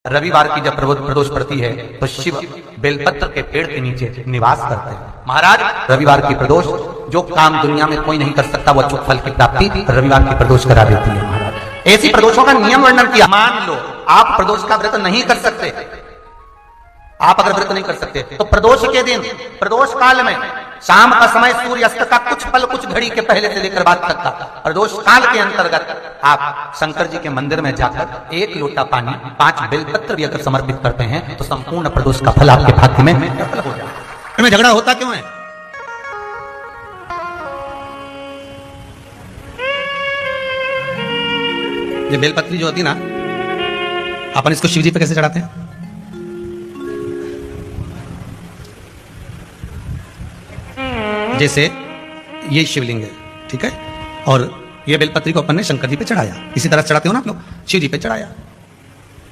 रविवार की जब प्रदोष पड़ती है तो शिव बेलपत्र के पेड़ के नीचे निवास करते हैं। महाराज रविवार की प्रदोष जो काम दुनिया में कोई नहीं कर सकता वो अचूक फल की प्राप्ति रविवार की प्रदोष करा देती है। महाराज ऐसी प्रदोषों का नियम वर्णन किया। मान लो आप प्रदोष का व्रत नहीं कर सकते, आप अगर व्रत नहीं कर सकते तो प्रदोष के दिन प्रदोष काल में शाम का समय सूर्य अस्त का कुछ पल कुछ घड़ी के पहले से लेकर बाद तक का प्रदोष काल के अंतर्गत आप शंकर जी के मंदिर में जाकर 1 लोटा पानी 5 बेलपत्र भी अगर समर्पित करते हैं तो संपूर्ण प्रदोष का फल आपके भाग्य में हो जाए। झगड़ा होता क्यों है? ये बेलपत्री जो होती ना, अपन इसको शिव जी पे कैसे चढ़ाते हैं? जैसे ये शिवलिंग है, ठीक है, और ये बेलपत्री को अपन ने शंकर जी पे चढ़ाया, इसी तरह चढ़ाते हो ना आप लोग, शिव जी पे चढ़ाया।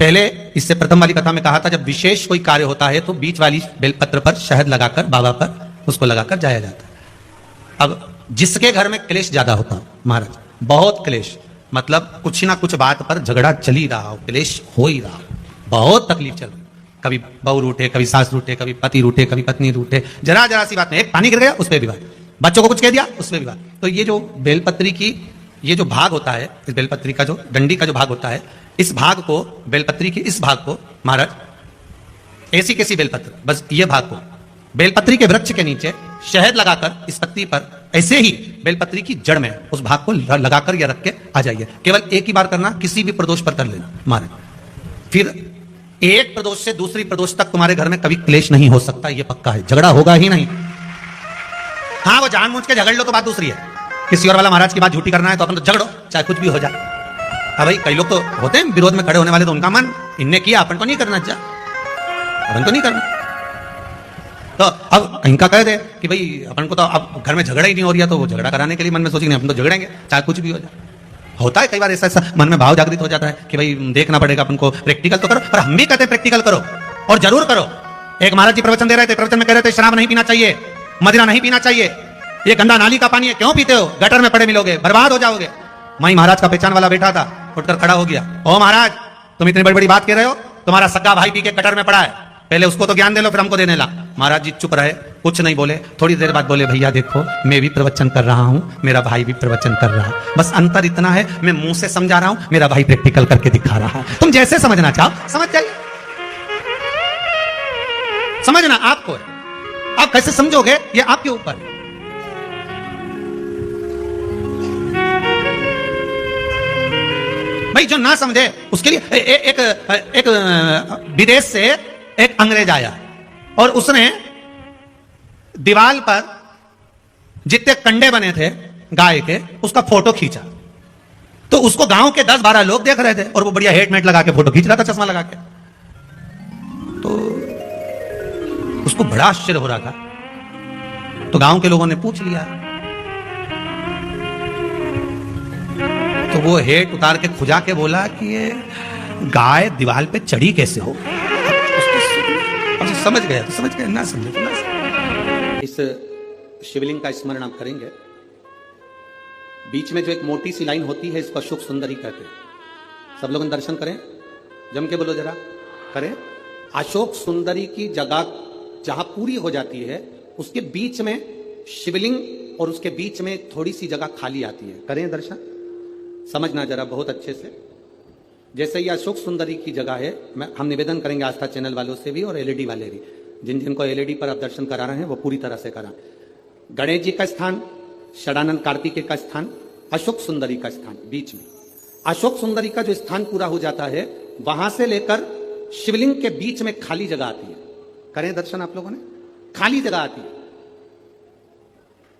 पहले इससे प्रथम वाली कथा में कहा था जब विशेष कोई कार्य होता है तो बीच वाली बेलपत्र पर शहद लगाकर बाबा पर उसको लगाकर जाया जाता है। अब जिसके घर में क्लेश ज्यादा होता महाराज, बहुत क्लेश, मतलब कुछ ना कुछ बात पर झगड़ा चल ही रहा हो, क्लेश हो ही रहा, बहुत तकलीफ चल रही, कभी बहू रूठे, कभी सास रूठे, कभी पति रूठे, कभी पत्नी रूठे, जरा जरा सी बात में एक पानी गिर गया उस पर विवाद, बच्चों को कुछ कह दिया उस पर विवाद। तो ये जो बेलपत्री की ये जो भाग होता है, इस बेलपत्री का जो डंडी का जो भाग होता है, इस भाग को बेलपत्री की इस भाग को महाराज ऐसी कैसी बेलपत्र, बस ये भाग को बेलपत्री के वृक्ष के नीचे शहद लगाकर इस पत्ती पर ऐसे ही बेलपत्री की जड़ में उस भाग को लगाकर या रख के आ जाइए। केवल एक ही बार करना, किसी भी प्रदोष पर कर लेना महाराज। फिर एक प्रदोष से दूसरी प्रदोष तक तुम्हारे घर में कभी क्लेश नहीं हो सकता, ये पक्का है, झगड़ा होगा ही नहीं। हाँ वो जानबूझ के झगड़ लो तो बात दूसरी है, किसी और वाला महाराज की बात झूठी करना है तो अपन तो झगड़ो चाहे कुछ भी हो जाए। हाँ भाई कई लोग तो होते हैं विरोध में खड़े होने वाले, तो उनका मन इनने किया अपन को नहीं करना चाहिए, अपन को नहीं करना। तो अब इनका कह दे कि भाई अपन को तो अब घर में झगड़ा ही नहीं हो रहा, तो वो झगड़ा कराने के लिए मन में सोचेंगे अपन तो झगड़ेंगे चाहे कुछ भी हो जाए। होता है कई बार ऐसा मन में भाव जागृत हो जाता है कि भाई देखना पड़ेगा अपन को, प्रैक्टिकल तो करो। पर हम भी कहते हैं प्रैक्टिकल करो और जरूर करो। एक महाराज जी प्रवचन दे रहे थे, प्रवचन में कह रहे थे शराब नहीं पीना चाहिए, मदिरा नहीं पीना चाहिए, ये गंदा नाली का पानी है, क्यों पीते हो, गटर में पड़े मिलोगे, बर्बाद हो जाओगे। वहीं महाराज का पहचान वाला बैठा था, उठकर खड़ा हो गया, ओ महाराज तुम इतनी बड़ी बड़ी बात कह रहे हो, तुम्हारा सगा भाई पी के कटर में पड़ा है, पहले उसको तो ज्ञान दे लो फिर हमको देने ला। महाराज जी चुप रहे, कुछ नहीं बोले। थोड़ी देर बाद बोले भैया देखो मैं भी प्रवचन कर रहा हूं, मेरा भाई भी प्रवचन कर रहा है, बस अंतर इतना है मैं मुंह से समझा रहा हूं, मेरा भाई प्रैक्टिकल करके दिखा रहा है। तुम जैसे समझना चाहो समझ जाइए, समझना आपको है, आप कैसे समझोगे ये आपके ऊपर है। भाई जो ना समझे उसके लिए एक विदेश से एक अंग्रेज आया और उसने दीवार पर जितने कंडे बने थे गाय के उसका फोटो खींचा, तो उसको गांव के 10-12 लोग देख रहे थे और वो बढ़िया हेटमेट लगा के फोटो खींच रहा था, चश्मा लगा के। तो उसको बड़ा आश्चर्य हो रहा था, तो गांव के लोगों ने पूछ लिया, तो वो हेट उतार के खुजा के बोला कि ये गाय दीवार पे चढ़ी कैसे हो। समझ गया तो समझ गया, ना समझे तो ना समझे। इस शिवलिंग का स्मरण आप करेंगे, बीच में जो एक मोटी सी लाइन होती है इसको अशोक सुंदरी कहते हैं। सब लोग दर्शन करें, जम के बोलो जरा, करें। अशोक सुंदरी की जगह जहां पूरी हो जाती है उसके बीच में शिवलिंग और उसके बीच में थोड़ी सी जगह खाली आती है, करें दर्शन, समझना जरा बहुत अच्छे से। जैसे ये अशोक सुंदरी की जगह है, हम निवेदन करेंगे आस्था चैनल वालों से भी और एलईडी वाले भी, जिन जिनको एलईडी पर आप दर्शन करा रहे हैं वो पूरी तरह से करा। गणेश जी का स्थान, षडानंद कार्तिकेय का स्थान, अशोक सुंदरी का स्थान, बीच में अशोक सुंदरी का जो स्थान पूरा हो जाता है वहां से लेकर शिवलिंग के बीच में खाली जगह आती है, करें दर्शन आप लोगों ने, खाली जगह आती है।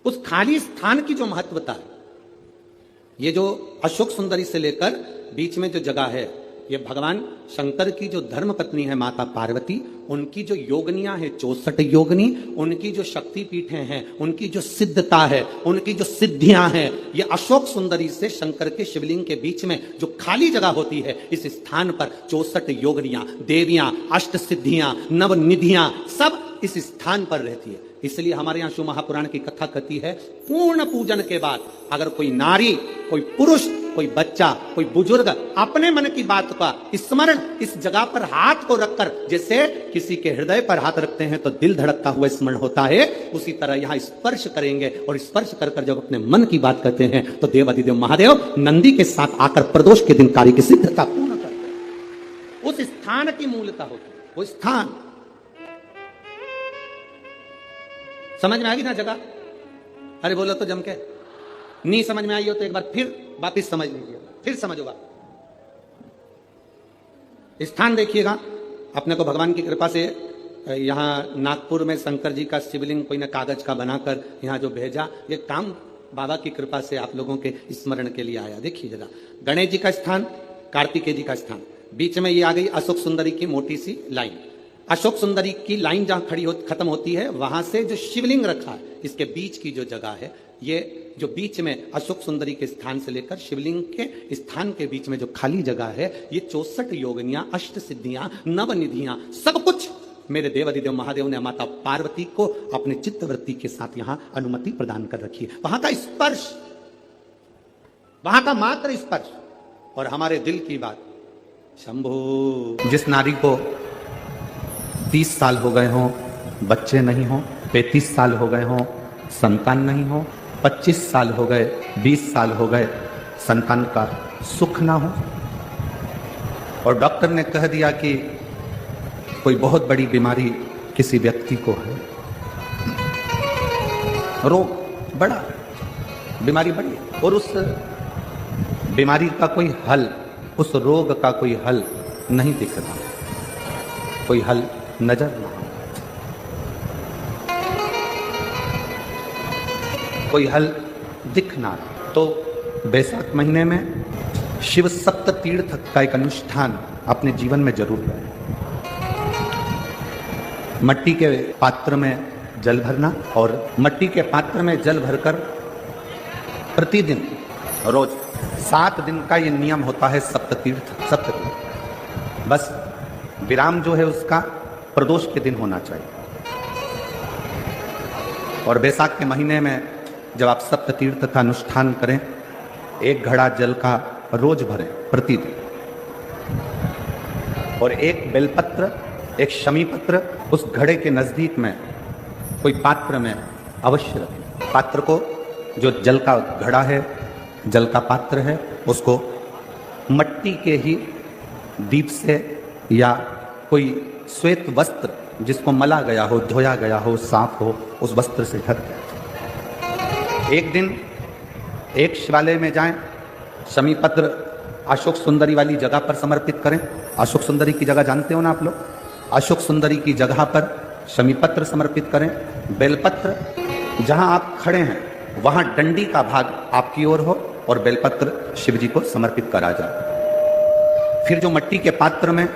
उस खाली स्थान की जो महत्वता है, ये जो अशोक सुंदरी से लेकर बीच में जो जगह है, ये भगवान शंकर की जो धर्म पत्नी है माता पार्वती, उनकी जो योगनियां है 64 योगनी, उनकी जो शक्ति पीठें हैं, उनकी जो सिद्धता है, उनकी जो सिद्धियां हैं, ये अशोक सुंदरी से शंकर के शिवलिंग के बीच में जो खाली जगह होती है, इस स्थान पर 64 योगनियां, देवियां, अष्ट सिद्धियां, नवनिधियां सब इस स्थान पर रहती है। इसलिए हमारे यहाँ शिव महापुराण की कथा कहती है, पूर्ण पूजन के बाद अगर कोई नारी, कोई पुरुष, कोई बच्चा, कोई बुजुर्ग अपने मन की बात का स्मरण इस जगह पर हाथ को रखकर, जैसे किसी के हृदय पर हाथ रखते हैं तो दिल धड़कता हुआ स्मरण होता है, उसी तरह यहाँ स्पर्श करेंगे और स्पर्श कर कर जब अपने मन की बात करते हैं तो देवाधिदेव महादेव नंदी के साथ आकर प्रदोष के दिन कार्य की सिद्धता पूर्ण करते हैं। उस स्थान की मूलता होती है, वो स्थान समझ में आ गई ना जगह? अरे बोलो तो जम के। नहीं समझ में आई हो तो एक बार फिर वापिस समझ लीजिए, फिर समझोगा। स्थान देखिएगा, अपने को भगवान की कृपा से यहां नागपुर में शंकर जी का शिवलिंग कोई ने कागज का बनाकर यहां जो भेजा, ये काम बाबा की कृपा से आप लोगों के स्मरण के लिए आया। देखिए जरा, गणेश जी का स्थान, कार्तिकेय जी का स्थान, बीच में ये आ गई अशोक सुंदरी की मोटी सी लाइन। अशोक सुंदरी की लाइन जहां खत्म होती है, वहां से जो शिवलिंग रखा है, इसके बीच की जो जगह है, ये जो बीच में अशोक सुंदरी के स्थान से लेकर शिवलिंग के स्थान के बीच में जो खाली जगह है, ये 64 योगिनियां, अष्ट सिद्धियां, नवनिधियां, सब कुछ मेरे देवाधिदेव महादेव ने माता पार्वती को अपने चित्तवृत्ति के साथ यहां अनुमति प्रदान कर रखी है। वहां का स्पर्श, वहां का मात्र स्पर्श और हमारे दिल की बात। शंभू, जिस नारी को 30 साल हो गए हों, बच्चे नहीं हो, 35 साल हो गए हों, संतान नहीं हो, 25 साल हो गए, 20 साल हो गए, संतान का सुख ना हो, और डॉक्टर ने कह दिया कि कोई बहुत बड़ी बीमारी किसी व्यक्ति को है, रोग बड़ा, बीमारी बड़ी, और उस बीमारी का कोई हल, उस रोग का कोई हल नहीं दिख रहा, कोई हल नजर ना हो, कोई हल दिख ना, तो बैसाख महीने में शिव सप्त तीर्थ का एक अनुष्ठान अपने जीवन में जरूर करें। मट्टी के पात्र में जल भरना, और मट्टी के पात्र में जल भरकर प्रतिदिन रोज 7 दिन का ये नियम होता है सप्ततीर्थ। बस विराम जो है उसका प्रदोष के दिन होना चाहिए। और बैसाख के महीने में जब आप सप्ततीर्थ का अनुष्ठान करें, 1 घड़ा जल का रोज भरें प्रतिदिन, और 1 बेलपत्र, 1 शमी पत्र उस घड़े के नजदीक में कोई पात्र में अवश्य रखें। पात्र को, जो जल का घड़ा है, जल का पात्र है, उसको मट्टी के ही दीप से या कोई श्वेत वस्त्र जिसको मला गया हो, धोया गया हो, साफ हो, उस वस्त्र से ढक दें। एक दिन एक शिवालय में जाएं, शमी पत्र अशोक सुंदरी वाली जगह पर समर्पित करें। अशोक सुंदरी की जगह जानते हो ना आप लोग? अशोक सुंदरी की जगह पर शमी पत्र समर्पित करें। बेलपत्र, जहां आप खड़े हैं वहां डंडी का भाग आपकी ओर हो और बेलपत्र शिव जी को समर्पित करा जाए। फिर जो मट्टी के पात्र में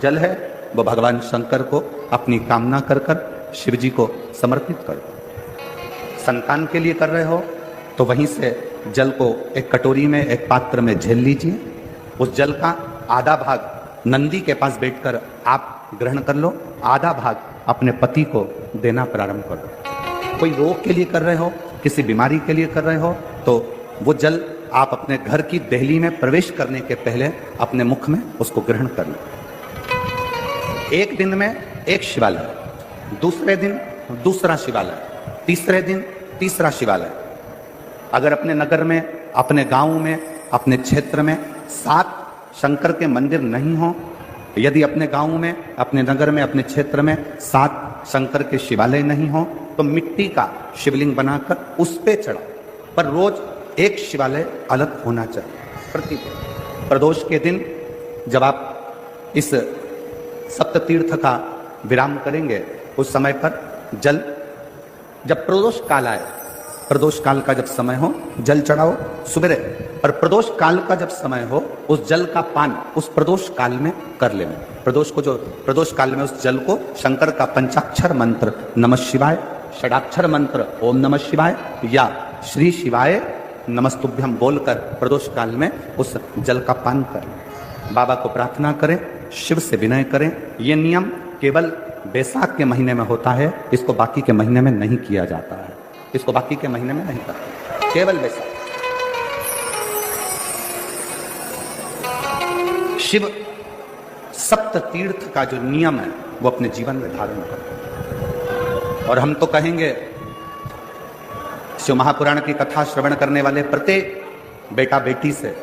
जल है वो भगवान शंकर को अपनी कामना कर कर शिव जी को समर्पित करो। संतान के लिए कर रहे हो तो वहीं से जल को एक कटोरी में, एक पात्र में झेल लीजिए। उस जल का आधा भाग नंदी के पास बैठकर आप ग्रहण कर लो, आधा भाग अपने पति को देना प्रारंभ करो। कोई रोग के लिए कर रहे हो, किसी बीमारी के लिए कर रहे हो, तो वो जल आप अपने घर की देहली में प्रवेश करने के पहले अपने मुख में उसको ग्रहण कर लो। एक दिन में एक शिवालय, दूसरे दिन दूसरा शिवालय, तीसरे दिन तीसरा शिवालय। अगर अपने नगर में, अपने गांव में, अपने क्षेत्र में 7 शंकर के मंदिर नहीं हो, यदि अपने गांव में, अपने नगर में, अपने क्षेत्र में 7 शंकर के शिवालय नहीं हो, तो मिट्टी का शिवलिंग बनाकर उस पे चढ़ाओ, पर रोज एक शिवालय अलग होना चाहिए प्रतिदिन। प्रदोष के दिन जब आप इस सप्ततीर्थ का विराम करेंगे, उस समय पर जल, जब प्रदोष काल आए, प्रदोष काल का जब समय हो जल चढ़ाओ सुबह, और प्रदोष काल का जब समय हो उस जल का पान उस प्रदोष काल में कर लेना। प्रदोष को, जो प्रदोष काल में उस जल को शंकर का पंचाक्षर मंत्र नमः शिवाय, षडाक्षर मंत्र ओम नमः शिवाय या श्री शिवाय नमस्तुभ्यम बोलकर प्रदोष काल में उस जल का पान करें। बाबा को प्रार्थना करें, शिव से विनय करें। ये नियम केवल बैसाख के महीने में होता है, इसको बाकी के महीने में नहीं किया जाता है, इसको बाकी के महीने में नहीं करते, केवल बैसाख। शिव सप्त तीर्थ का जो नियम है वो अपने जीवन में धारण करते। और हम तो कहेंगे शिव महापुराण की कथा श्रवण करने वाले प्रत्येक बेटा बेटी से,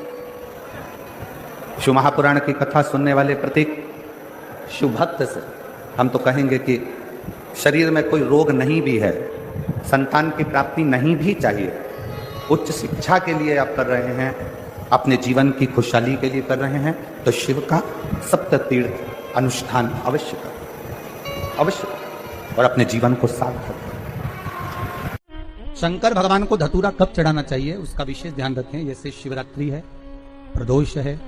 शिव महापुराण की कथा सुनने वाले प्रत्येक शिव भक्त से हम तो कहेंगे कि शरीर में कोई रोग नहीं भी है, संतान की प्राप्ति नहीं भी चाहिए, उच्च शिक्षा के लिए आप कर रहे हैं, अपने जीवन की खुशहाली के लिए कर रहे हैं, तो शिव का सप्त तीर्थ अनुष्ठान अवश्य करें, अवश्य करें और अपने जीवन को सार्थक करें। शंकर भगवान को धतूरा कब चढ़ाना चाहिए उसका विशेष ध्यान रखें। जैसे शिवरात्रि है, प्रदोष है,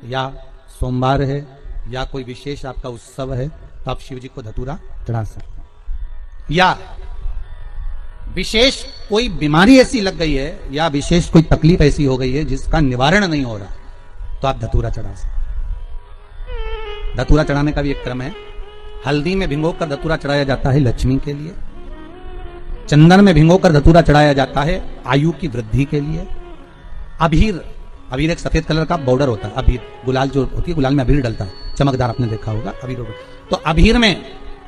या सोमवार है, या कोई विशेष आपका उत्सव है, तो आप शिव जी को धतूरा चढ़ा सकते हैं। या विशेष कोई बीमारी ऐसी लग गई है, या विशेष कोई तकलीफ ऐसी हो गई है जिसका निवारण नहीं हो रहा, तो आप धतूरा चढ़ा सकते हैं। धतूरा चढ़ाने का भी एक क्रम है। हल्दी में भिंगोकर धतूरा चढ़ाया जाता है लक्ष्मी के लिए, चंदन में भिंगोकर धतूरा चढ़ाया जाता है आयु की वृद्धि के लिए। अबीर, अबीर एक सफेद कलर का बॉर्डर होता है, अबीर गुलाल जो होती है, गुलाल में अबीर डलता है, चमकदार, आपने देखा होगा अबीर। तो अबीर में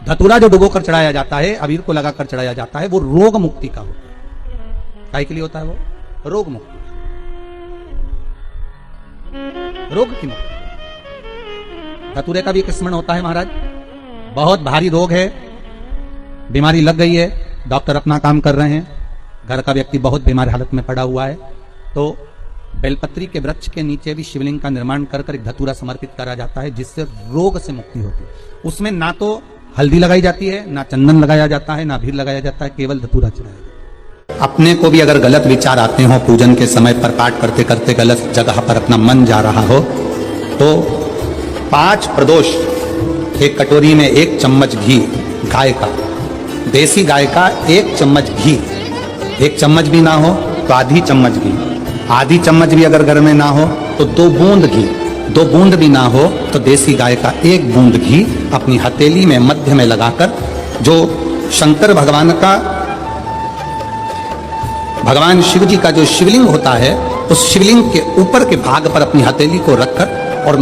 धतूरा जो डुबोकर चढ़ाया जाता है, अबीर को लगाकर चढ़ाया जाता है, वो रोग मुक्ति का होता है। काय के लिए होता है वो? रोग मुक्ति, रोग की मुक्ति। धतूरे का भी एक स्मरण होता है महाराज। बहुत भारी रोग है, बीमारी लग गई है, डॉक्टर अपना काम कर रहे हैं, घर का व्यक्ति बहुत बीमार हालत में पड़ा हुआ है, तो बेलपत्री के वृक्ष के नीचे भी शिवलिंग का निर्माण कर कर एक धतूरा समर्पित करा जाता है, जिससे रोग से मुक्ति होती है। उसमें ना तो हल्दी लगाई जाती है, ना चंदन लगाया जाता है, ना अबीर लगाया जाता है, केवल धतूरा चढ़ाया जाता है। अपने को भी अगर गलत विचार आते हो, पूजन के समय पर पाठ करते करते गलत जगह पर अपना मन जा रहा हो, तो 5 प्रदोष एक कटोरी में 1 चम्मच घी, गाय का, देसी गाय का 1 चम्मच घी, 1 चम्मच भी ना हो तो आधी चम्मच घी, आधी चम्मच भी अगर घर में ना हो तो 2 बूंद घी, 2 बूंद भी ना हो तो देसी गाय का 1 बूंद घी अपनी हथेली में मध्य में लगाकर, जो शंकर भगवान का, भगवान शिव जी का जो शिवलिंग होता है, उस शिवलिंग के ऊपर के भाग पर अपनी हथेली को रखकर, और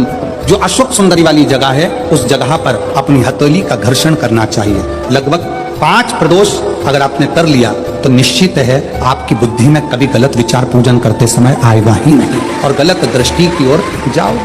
जो अशोक सुंदरी वाली जगह है उस जगह पर अपनी हथेली का घर्षण करना चाहिए। लगभग 5 प्रदोष अगर आपने कर लिया तो निश्चित है आपकी बुद्धि में कभी गलत विचार पूजन करते समय आएगा ही नहीं, और गलत दृष्टि की ओर जाओ।